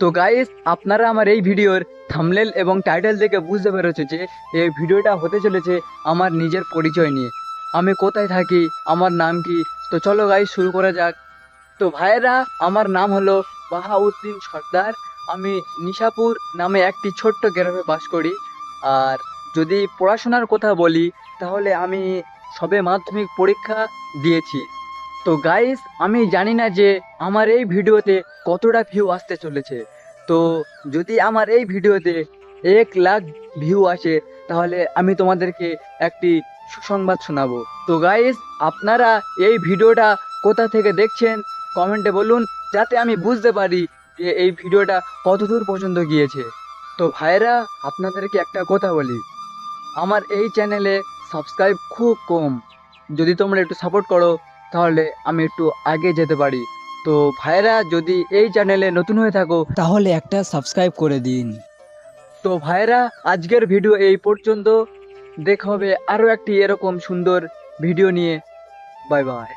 তো গাইস, আপনারা আমার এই ভিডিওর থাম্বনেল এবং টাইটেল দেখে বুঝতে পেরেছে যে এই ভিডিওটা হতে চলেছে আমার নিজের পরিচয় নিয়ে। আমি কোথায় থাকি, আমার নাম কি। তো চলো গাইস, শুরু করা যাক। তো ভাইয়েরা, আমার নাম হলো বাহাউদ্দিন সর্দার। আমি নিশাপুর নামে একটি ছোট্ট গ্রামে বাস করি। আর যদি পড়াশোনার কথা বলি, তাহলে আমি সবে মাধ্যমিক পরীক্ষা দিয়েছি। তো গাইস, আমি জানি না যে আমার এই ভিডিওতে কতটা ভিউ আসতে চলেছে। তো যদি আমার এই ভিডিওতে 1 লাখ ভিউ আসে, তাহলে আমি তোমাদেরকে একটি সুসংবাদ শোনাবো। তো গাইস, আপনারা এই ভিডিওটা কোথা থেকে দেখছেন কমেন্টে বলুন, যাতে আমি বুঝতে পারি যে এই ভিডিওটা কতদূর পর্যন্ত গিয়েছে। তো ভাইরা, আপনাদেরকে একটা কথা বলি, আমার এই চ্যানেলে সাবস্ক্রাইব খুব কম। যদি তোমরা একটু সাপোর্ট করো, তাহলে আমি একটু আগে যেতে পারি। তো ভাইরা, যদি এই চ্যানেলে নতুন হয়ে থাকো, তাহলে একটা সাবস্ক্রাইব করে দিন। তো ভাইরা, আজকের ভিডিও এই পর্যন্ত। দেখা হবে আরও একটি এরকম সুন্দর ভিডিও নিয়ে। Bye bye.